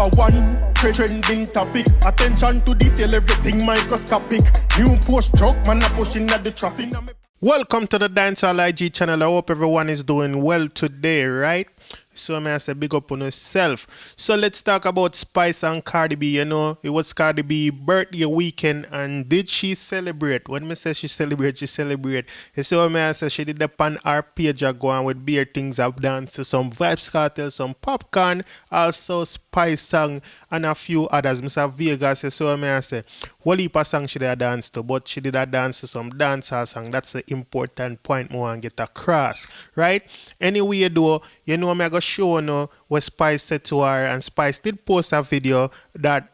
number one trending topic. Attention to detail, everything microscopic. New post truck, man a pushing at the traffic. Welcome to the Dancehall IG channel. I hope everyone is doing well today, right? So I say big up on yourself. So let's talk about Spice and Cardi B. You know, it was Cardi B birthday weekend, and did she celebrate? When me say she celebrate, she celebrate. You see what I say? She did the pan our page go on with beer things. I've danced to some Vibes Cartel, some Popcorn, also Spice song, and a few others. Mr. Vegas, you see what I say? Whole heap of song she did a dance to, but she did a dance to some dancehall song. That's the important point I want to get across, right? Anyway, though, you know me I go show no what Spice said to her, and Spice did post a video that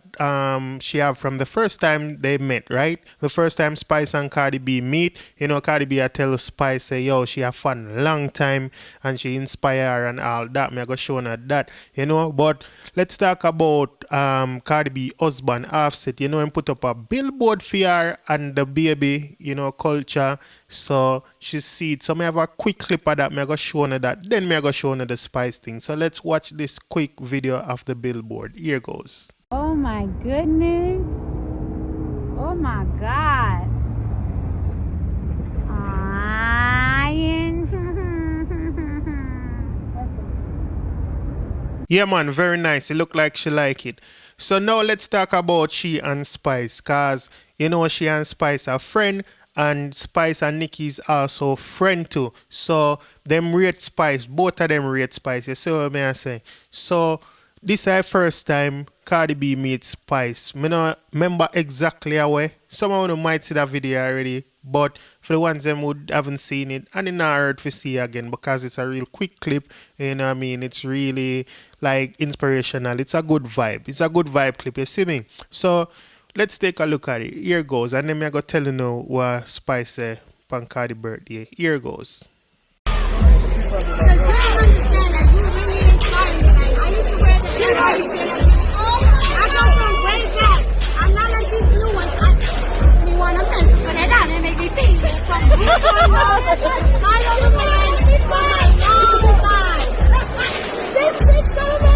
she have from the first time they met, right? The first time Spice and Cardi B meet, you know, Cardi B I tell Spice say, yo, she have fun long time and she inspire her and all that. Me I go show her that, you know. But let's talk about Cardi B husband Offset. You know, him put up a billboard for her and the baby, you know, culture. So she see it. So me have a quick clip of that. Me I go show her that. Then me I go show her the Spice thing. So let's watch this quick video of the billboard. Here goes. Oh my goodness. Oh my God. Yeah, man, very nice. It look like she like it. So now let's talk about she and Spice, cause you know she and Spice are friend, and Spice and Nicki's also friend too. So them rate Spice, both of them rate Spice. You see what I say? So this is the first time Cardi B meets Spice. I don't remember exactly how. Some of them might see that video already, but for the ones them who haven't seen it, and they not heard to see again because it's a real quick clip. You know what I mean? It's really like inspirational. It's a good vibe. It's a good vibe clip. You see me? So let's take a look at it. Here goes, and then I go tell you now what Spice said on Cardi birthday. Here goes. I come from way back. I'm not like these new ones. Me want to tell you, but they don't. They make me think from my old man, from my long time. This is so much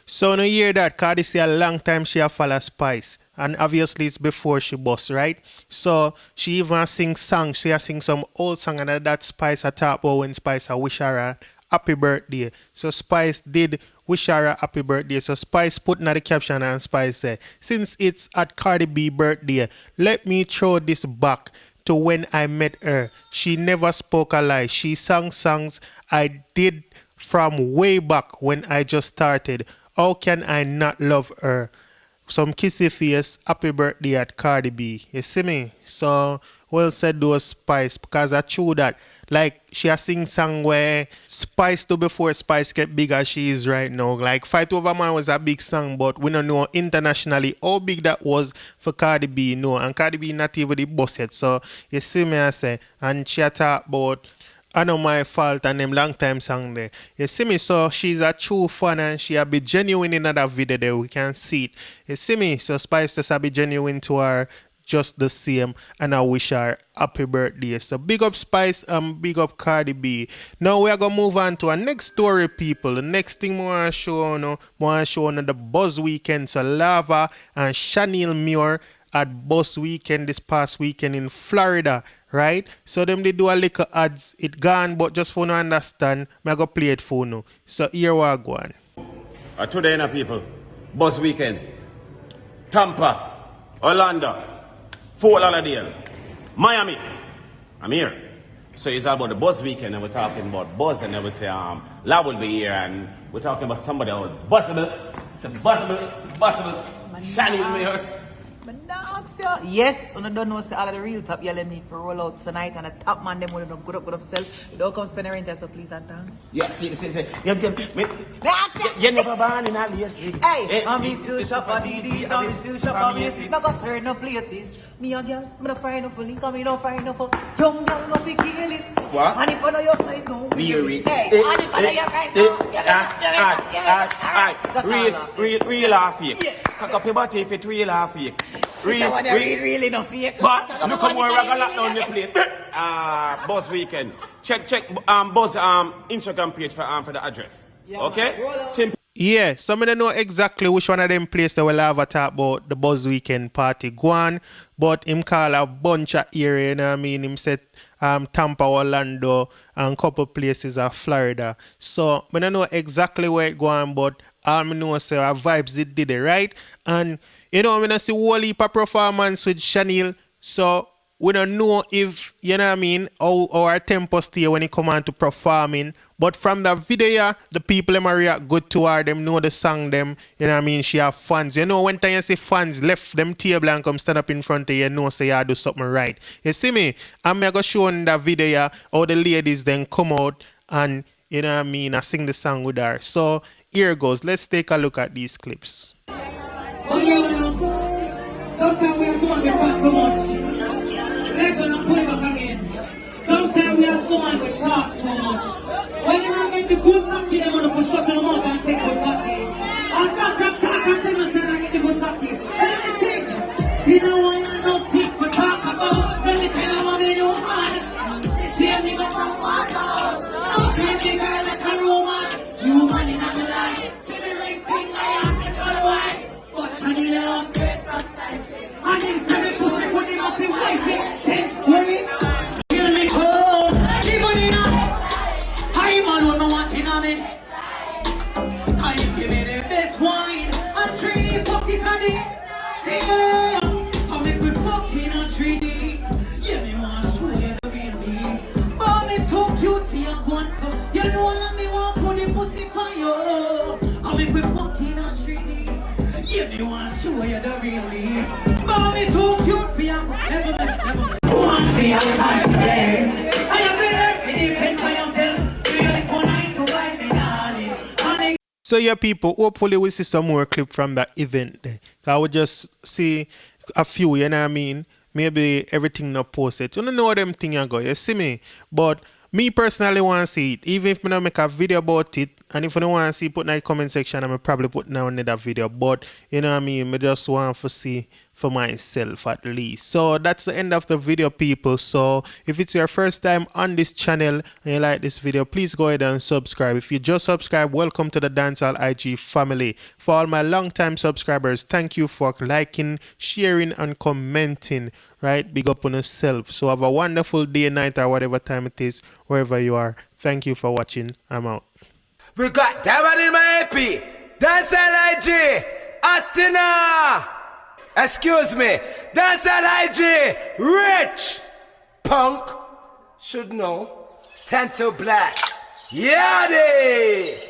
So in a year that Cardi say a long time she have follow Spice, and obviously it's before she bust, right? So she even sing songs. She has sing some old song, and that Spice a talk about when Spice a wish her a happy birthday. So Spice did wish her a happy birthday. So Spice put in the caption, and Spice said, since it's at Cardi B birthday, let me throw this back to when I met her. She never spoke a lie. She sang songs I did from way back when I just started. How can I not love her? Some kissy face, happy birthday at Cardi B. You see me? So, well said those Spice, because I true that. Like, she has sing song where Spice do before Spice get big as she is right now. Like, Fight Over Man was a big song, but we don't know internationally how big that was for Cardi B, no. And Cardi B not even the boss yet. So, you see me, I say. And she talk about I Know My Fault and them long time song there. You see me? So she's a true fan and she a be genuine in that video there. We can see it. You see me? So Spice just a be genuine to her just the same, and I wish her happy birthday. So big up Spice and big up Cardi B. Now we are gonna move on to our next story, people. The next thing I want to show you, the Buzz Weekend. So Lava and Shaneil Muir at Buzz Weekend this past weekend in Florida. Right? So them they do a little ads. It gone, but just for no understand, I go play it for no. So here we go on. Today now people, Buzz Weekend, Tampa, Orlando, Fort Lauderdale, Miami. I'm here. So it's all about the Buzz Weekend, and we're talking about Buzz, and then we say Lab will be here, and we're talking about somebody else. Buzzable, Shaneil Muir. Yes, I don't know, say all of the real top yelling me for roll out tonight, and the top man them will not good up self. You don't come spend a rent, so please and thanks. Yeah, see. You never born in a lace week. Hey, I'm still shop on DDs, I'm still shop on Macy's. Not go certain no places. Me a girl, I'm not fine enough for link, I'm not fine enough for young girl, no big kill. What? And if I know your size, no. Weary. Hey, and if I know your size, no. Real or fake. Cock up your body if it's real or fake. Really no fake. But look how more ragga lock down your plate. Buzz Weekend. Check Buzz Instagram page for the address. Yeah, okay? man. Simple. Yeah, some of them know exactly which one of them places they will have a talk about the Buzz Weekend party go on, but him call a bunch of area, you know what I mean? Him said Tampa, Orlando, and couple places of Florida. So I don't know exactly where it go on, but all I know is our vibes did it, right? And you know, I'm gonna see whole heap of performance with Shaneil, so we don't know if, you know what I mean, how our tempo stay when it come on to performing. But from the video, the people them are react good to her, them know the song them, you know what I mean, she have fans. You know, when time you see fans left them table and come stand up in front of you, you know say you do something right. You see me? I'm gonna show in the video how the ladies then come out and, you know what I mean, I sing the song with her. So here goes. Let's take a look at these clips. Oh yeah, sometimes we have to talk too much. Let's go put it back again. Sometimes we have to talk too much. When you don't get the good coffee, they want to push up to the mouth and take good coffee. I'm not from talk and tell me I get the good coffee. Let me think. You know what I don't think we talk about. Let me tell you what I do, man. This here nigga from Waterhouse. Okay, big girl like a Roman. You man in the life. See the ring finger, I am the color white. But I need a great prosperity. I need to put him up in wife. Hear me call. Even in I man don't know what in on me. I give me the best wine. I'm 3D pocket candy. Yeah, I make me fucking on 3D. Yeah, me want to show you the real me. But me too cute for your gun, so you know all of me want put the pussy for you. I make me fucking on 3D. Yeah, me want to show you the real me. But me too cute for your gun. Want to be a time place. I am ready to depend on yourself. So yeah, people, hopefully we see some more clip from that event there. I would just see a few, you know what I mean? Maybe everything not posted. You don't know them thing you go, you see me? But me personally want to see it. Even if I don't make a video about it, and if I don't want to see, put in the comment section, I'm probably put down another video. But you know what I mean? I just want to see for myself at least. So that's the end of the video, people. So if it's your first time on this channel and you like this video, please go ahead and subscribe. If you just subscribe, welcome to the Dancehall IG family. For all my long-time subscribers, thank you for liking, sharing, and commenting. Right? Big up on yourself. So have a wonderful day, night, or whatever time it is, wherever you are. Thank you for watching. I'm out. We got Diamond in my AP. Dancehall IG. Atina. Excuse me. Dancehall IG. Rich. Punk. Should know. Tento Blacks. Yadi.